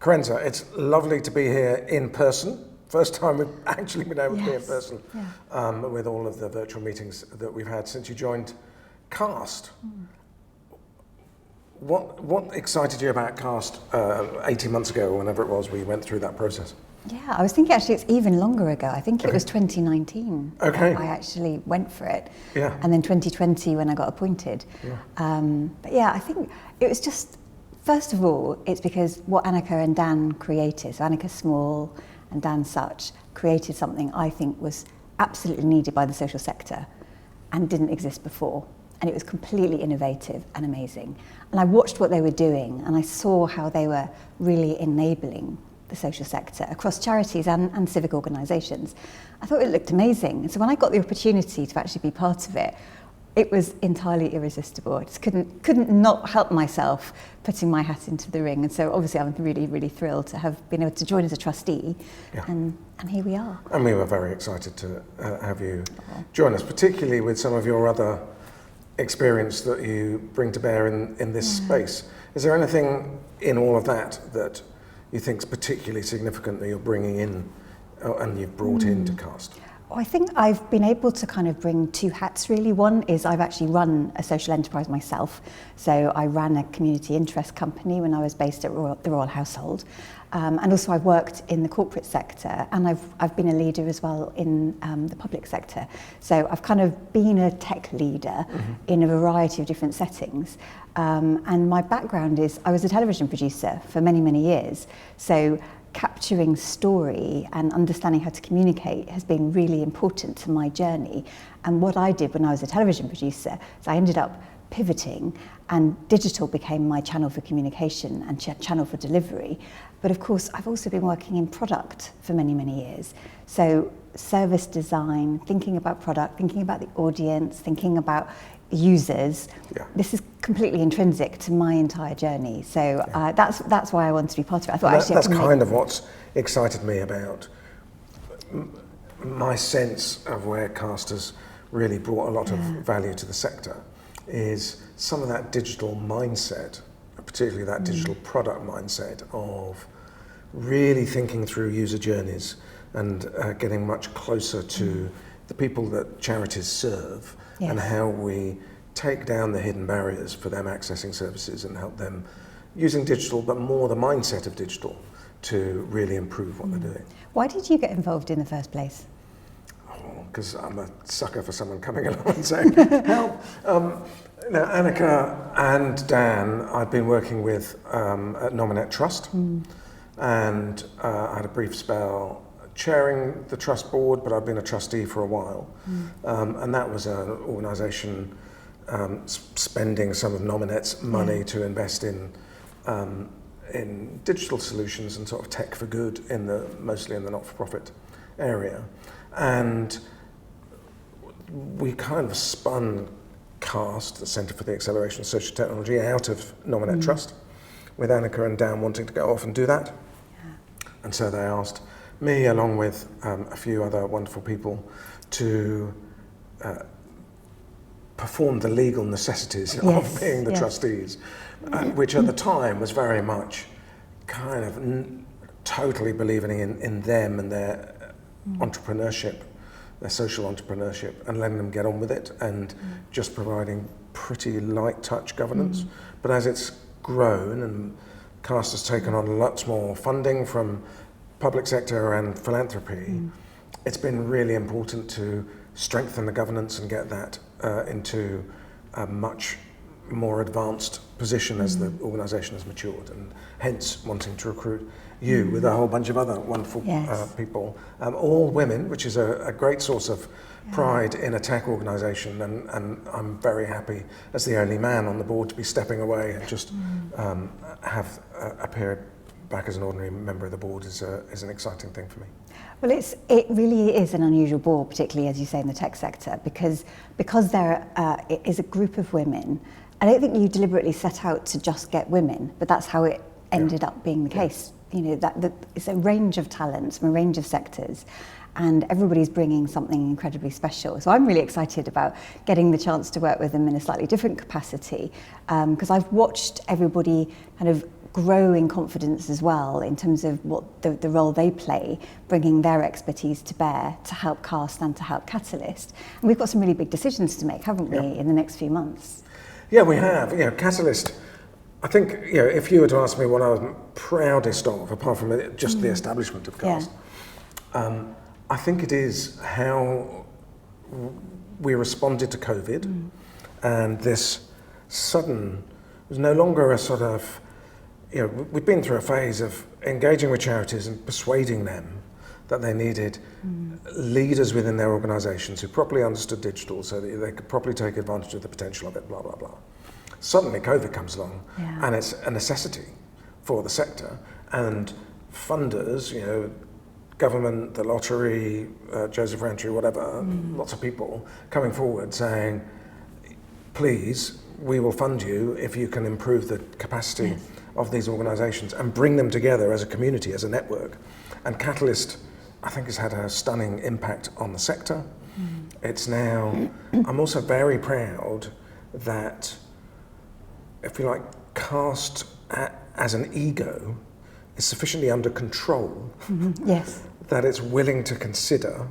Kerensa, it's lovely to be here in person. First time we've actually been able to be in person with all of the virtual meetings that we've had since you joined CAST. What excited you about CAST 18 months ago, or whenever it was we went through that process? Yeah, I was thinking actually it's even longer ago. I think it was 2019 Okay. I actually went for it. Yeah. And then 2020 when I got appointed. Yeah. But yeah, I think it was just, first of all, it's because what Annika and Dan created, so Annika Small and Dan Such, created something I think was absolutely needed by the social sector and didn't exist before. And it was completely innovative and amazing. And I watched what they were doing and I saw how they were really enabling the social sector across charities and civic organisations. I thought it looked amazing. And so when I got the opportunity to actually be part of it, it was entirely irresistible. I just couldn't not help myself putting my hat into the ring. And so obviously I'm really, really thrilled to have been able to join as a trustee. Yeah. And here we are. And we were very excited to have you join us, particularly with some of your other experience that you bring to bear in this space. Is there anything in all of that that you think is particularly significant that you're bringing in and you've brought into CAST? I think I've been able to kind of bring two hats really. One is I've actually run a social enterprise myself. So I ran a community interest company when I was based at the Royal Household. And also I've worked in the corporate sector and I've been a leader as well in the public sector. So I've kind of been a tech leader in a variety of different settings. And my background is I was a television producer for many, many years. So capturing story and understanding how to communicate has been really important to my journey. And what I did when I was a television producer is I ended up pivoting and digital became my channel for communication and channel for delivery. But of course, I've also been working in product for many, many years. So service design, thinking about product, thinking about the audience, thinking about users. Yeah. This is completely intrinsic to my entire journey. So that's why I wanted to be part of it. I thought that's kind of what's excited me about my sense of where CAST has really brought a lot of value to the sector is some of that digital mindset, particularly that digital product mindset of really thinking through user journeys and getting much closer to the people that charities serve and how we take down the hidden barriers for them accessing services and help them using digital, but more the mindset of digital to really improve what they're doing. Why did you get involved in the first place? Because I'm a sucker for someone coming along and saying, help. Now, Annika and Dan, I'd been working with at Nominate Trust, and I had a brief spell chairing the trust board, but I've been a trustee for a while. And that was an organisation spending some of Nominate's money to invest in digital solutions and sort of tech for good mostly in the not-for-profit area. And we kind of spun CAST, the Centre for the Acceleration of Social Technology, out of Nominate Trust, with Annika and Dan wanting to go off and do that. Yeah. And so they asked me, along with a few other wonderful people, to perform the legal necessities of being the trustees, which at the time was very much kind of totally believing in them and their entrepreneurship, their social entrepreneurship, and letting them get on with it and just providing pretty light touch governance. But as it's grown and CAST has taken on lots more funding from public sector and philanthropy, it's been really important to strengthen the governance and get that into a much more advanced position as the organisation has matured, and hence wanting to recruit you with a whole bunch of other wonderful people, all women, which is a great source of pride in a tech organisation, and I'm very happy as the only man on the board to be stepping away and just have appeared back as an ordinary member of the board is an exciting thing for me. Well, it really is an unusual board, particularly as you say in the tech sector, because there is a group of women. I don't think you deliberately set out to just get women, but that's how it ended up being the case. You know, that it's a range of talents from a range of sectors, and everybody's bringing something incredibly special. So I'm really excited about getting the chance to work with them in a slightly different capacity, because I've watched everybody kind of grow in confidence as well in terms of what the role they play, bringing their expertise to bear to help CAST and to help Catalyst. And we've got some really big decisions to make, haven't we, in the next few months? Yeah, we have. Catalyst, I think, if you were to ask me what I was proudest of, apart from just the establishment of CAST, I think it is how we responded to COVID, and this sudden, it was no longer a sort of, we've been through a phase of engaging with charities and persuading them that they needed leaders within their organisations who properly understood digital so that they could properly take advantage of the potential of it, blah, blah, blah. Suddenly COVID comes along and it's a necessity for the sector, and funders, government, the lottery, Joseph Rantry, whatever, lots of people coming forward saying, please, we will fund you if you can improve the capacity of these organisations and bring them together as a community, as a network. And Catalyst, I think, has had a stunning impact on the sector. It's now, I'm also very proud that, if you like, CAST as an ego is sufficiently under control that it's willing to consider,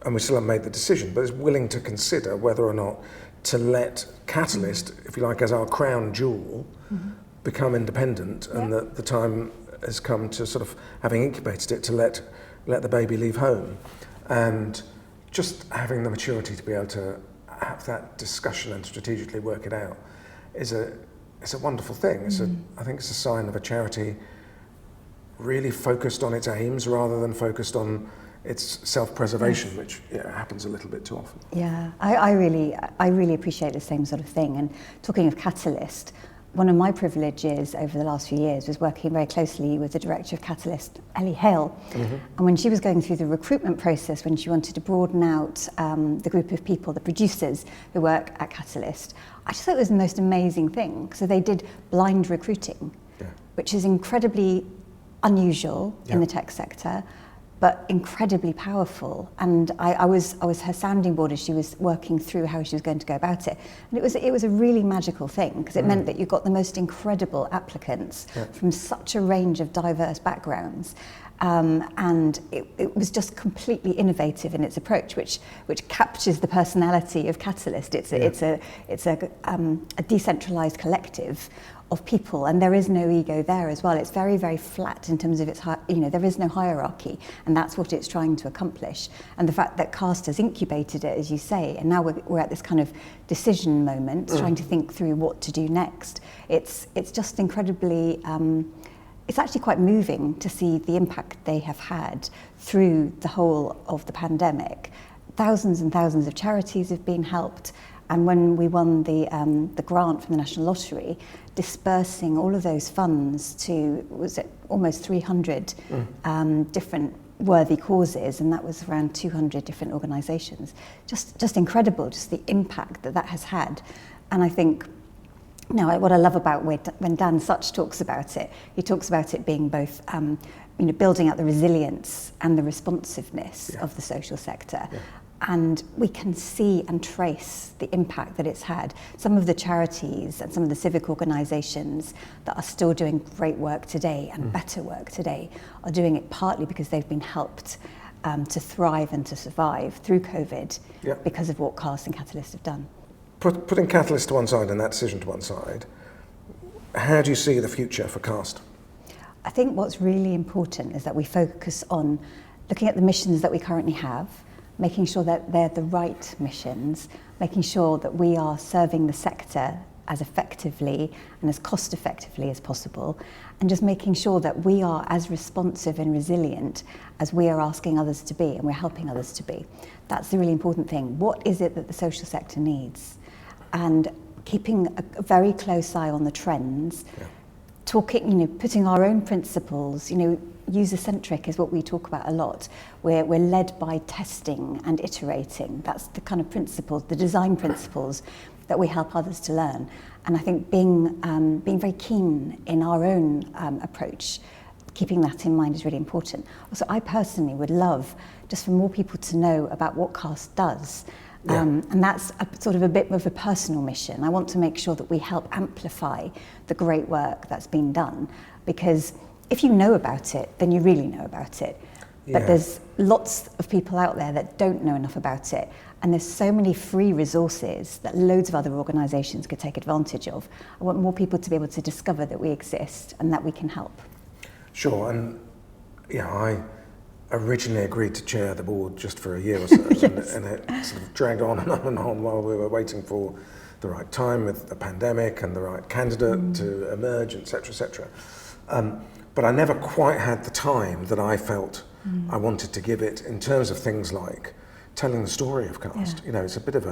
and we still haven't made the decision, but it's willing to consider whether or not to let Catalyst, if you like, as our crown jewel, become independent, and that the time has come to sort of, having incubated it, to let the baby leave home. And just having the maturity to be able to have that discussion and strategically work it out is a wonderful thing. I think it's a sign of a charity really focused on its aims rather than focused on its self-preservation, which happens a little bit too often. Yeah, I really appreciate the same sort of thing. And talking of Catalyst, one of my privileges over the last few years was working very closely with the director of Catalyst, Ellie Hale. And when she was going through the recruitment process, when she wanted to broaden out the group of people, the producers who work at Catalyst, I just thought it was the most amazing thing. So they did blind recruiting, which is incredibly unusual in the tech sector, but incredibly powerful. And I was her sounding board as she was working through how she was going to go about it. And it was a really magical thing, because it meant that you got the most incredible applicants from such a range of diverse backgrounds. And it was just completely innovative in its approach, which captures the personality of Catalyst. It's a decentralized collective of people, and there is no ego there as well. It's very, very flat in terms of its, there is no hierarchy, and that's what it's trying to accomplish. And the fact that CAST has incubated it, as you say, and now we're at this kind of decision moment, trying to think through what to do next. It's just incredibly, it's actually quite moving to see the impact they have had through the whole of the pandemic. Thousands and thousands of charities have been helped. And when we won the grant from the National Lottery, dispersing all of those funds to, was it almost 300 different worthy causes, and that was around 200 different organisations. Just incredible, just the impact that has had. And I think, what I love about when Dan Such talks about it, he talks about it being both, building out the resilience and the responsiveness of the social sector. And we can see and trace the impact that it's had. Some of the charities and some of the civic organisations that are still doing great work today and better work today are doing it partly because they've been helped to thrive and to survive through COVID because of what CAST and Catalyst have done. Putting Catalyst to one side and that decision to one side, how do you see the future for CAST? I think what's really important is that we focus on looking at the missions that we currently have, making sure that they're the right missions, making sure that we are serving the sector as effectively and as cost effectively as possible, and just making sure that we are as responsive and resilient as we are asking others to be and we're helping others to be. That's the really important thing. What is it that the social sector needs? And keeping a very close eye on the trends, talking, putting our own principles, user-centric is what we talk about a lot. We're led by testing and iterating. That's the kind of principles, the design principles that we help others to learn. And I think being very keen in our own approach, keeping that in mind is really important. Also, I personally would love just for more people to know about what CAST does. And that's sort of a bit of a personal mission. I want to make sure that we help amplify the great work that's been done, because if you know about it, then you really know about it. But there's lots of people out there that don't know enough about it, and there's so many free resources that loads of other organisations could take advantage of. I want more people to be able to discover that we exist and that we can help. Sure, and I originally agreed to chair the board just for a year or so, and it sort of dragged on and on while we were waiting for the right time with the pandemic and the right candidate to emerge, etc., etc. But I never quite had the time that I felt I wanted to give it in terms of things like telling the story of CAST. It's a bit of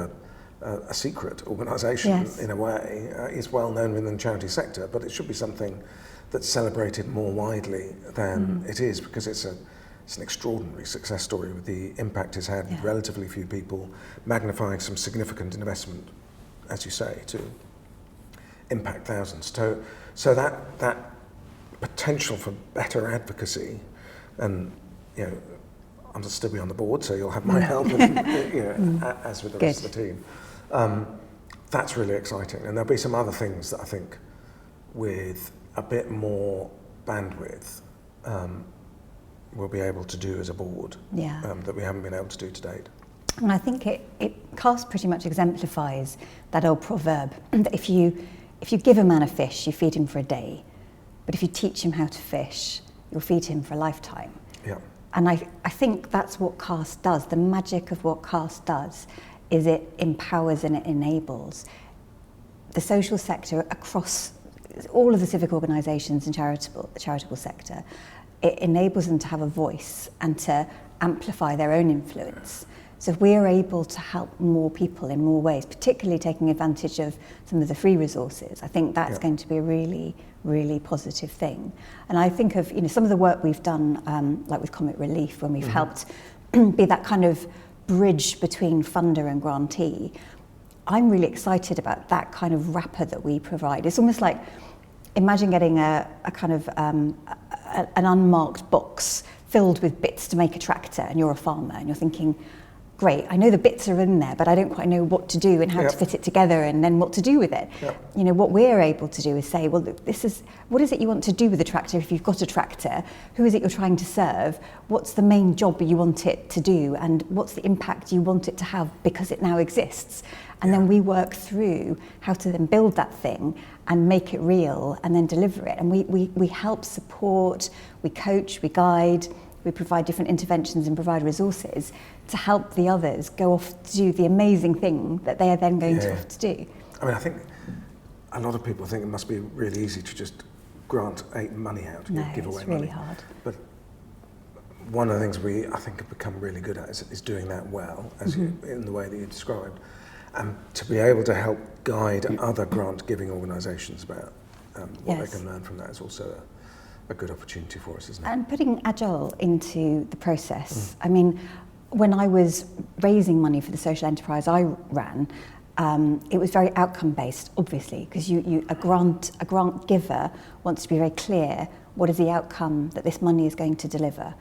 a secret organisation in a way. It's well known within the charity sector, but it should be something that's celebrated more widely than it is, because it's an extraordinary success story with the impact it's had with relatively few people, magnifying some significant investment, as you say, to impact thousands. So that potential for better advocacy, and I'm still be on the board, so you'll have my help, as with the rest of the team. That's really exciting, and there'll be some other things that I think, with a bit more bandwidth, we'll be able to do as a board that we haven't been able to do to date. And I think CAST pretty much exemplifies that old proverb that if you give a man a fish, you feed him for a day, but if you teach him how to fish, you'll feed him for a lifetime. Yeah. And I think that's what CAST does. The magic of what CAST does is it empowers and it enables the social sector across all of the civic organisations and the charitable sector. It enables them to have a voice and to amplify their own influence. So if we are able to help more people in more ways, particularly taking advantage of some of the free resources, I think that's going to be a really, really positive thing. And I think of some of the work we've done, like with Comet Relief, when we've helped be that kind of bridge between funder and grantee. I'm really excited about that kind of wrapper that we provide. It's almost like, imagine getting a kind of an unmarked box filled with bits to make a tractor, and you're a farmer and you're thinking, great, I know the bits are in there, but I don't quite know what to do and how to fit it together and then what to do with it. What we're able to do is say, well, what is it you want to do with the tractor if you've got a tractor? Who is it you're trying to serve? What's the main job you want it to do? And what's the impact you want it to have because it now exists? And then we work through how to then build that thing and make it real and then deliver it. And we help support, we coach, we guide, we provide different interventions and provide resources to help the others go off to do the amazing thing that they are then going to have to do. I mean, I think a lot of people think it must be really easy to just grant money out, give away money. It's really hard. But one of the things I think have become really good at is doing that well, as in the way that you described. And to be able to help guide other grant-giving organisations about what they can learn from that is also a good opportunity for us, isn't it? And putting agile into the process. I mean, when I was raising money for the social enterprise I ran, it was very outcome-based, obviously, because a grant giver wants to be very clear what is the outcome that this money is going to deliver.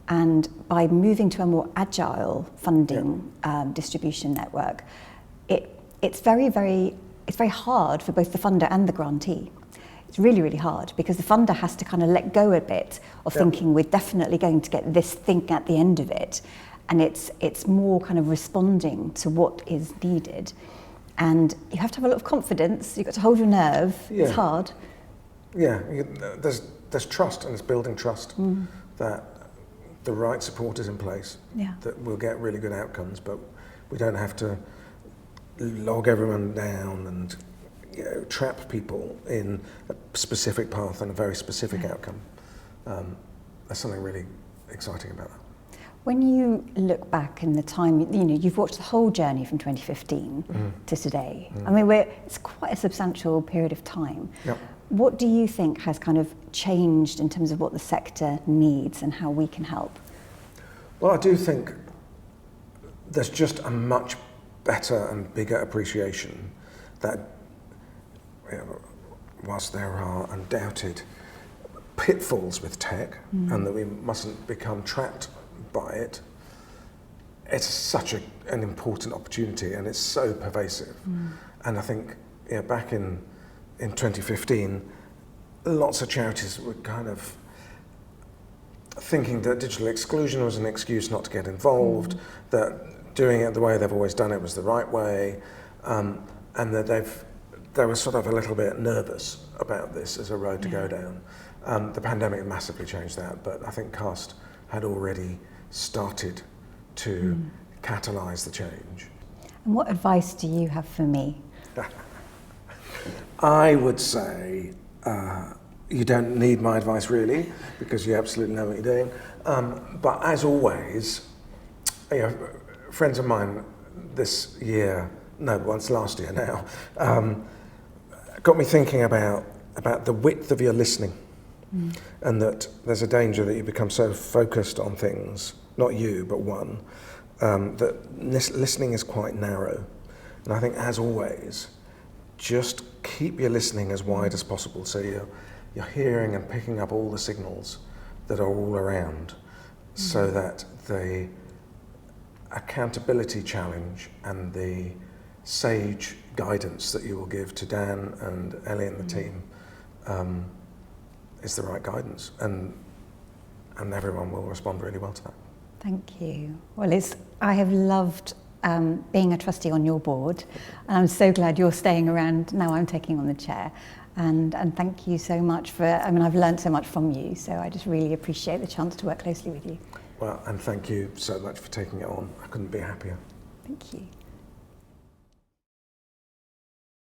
And by moving to a more agile funding distribution network, it's very hard for both the funder and the grantee. It's really, really hard because the funder has to kind of let go a bit of thinking we're definitely going to get this thing at the end of it. And it's more kind of responding to what is needed. And you have to have a lot of confidence. You've got to hold your nerve. It's hard. Yeah, there's trust, and it's building trust that the right support is in place, that we'll get really good outcomes, but we don't have to log everyone down and trap people in a specific path and a very specific outcome. There's something really exciting about that. When you look back in the time, you've watched the whole journey from 2015 to today. I mean, it's quite a substantial period of time. What do you think has kind of changed in terms of what the sector needs and how we can help? Well, I do think there's just a much better and bigger appreciation that whilst there are undoubted pitfalls with tech and that we mustn't become trapped by it, it's such an important opportunity, and it's so pervasive. And I think back in 2015, lots of charities were kind of thinking that digital exclusion was an excuse not to get involved, that doing it the way they've always done it was the right way, and that they were sort of a little bit nervous about this as a road to go down. The pandemic massively changed that, but I think CAST had already started to catalyse the change. And what advice do you have for me? I would say you don't need my advice really, because you absolutely know what you're doing. But as always, friends of mine this year, it's last year now, got me thinking about the width of your listening, and that there's a danger that you become so focused on things, not you, but one, that listening is quite narrow. And I think, as always, just keep your listening as wide as possible, so you're hearing and picking up all the signals that are all around, so that the accountability challenge and the sage guidance that you will give to Dan and Ellie and the team is the right guidance, and everyone will respond really well to that. Thank you. Well, I have loved being a trustee on your board, and I'm so glad you're staying around now I'm taking on the chair. And thank you so much I've learned so much from you, so I just really appreciate the chance to work closely with you. Well, and thank you so much for taking it on. I couldn't be happier. Thank you.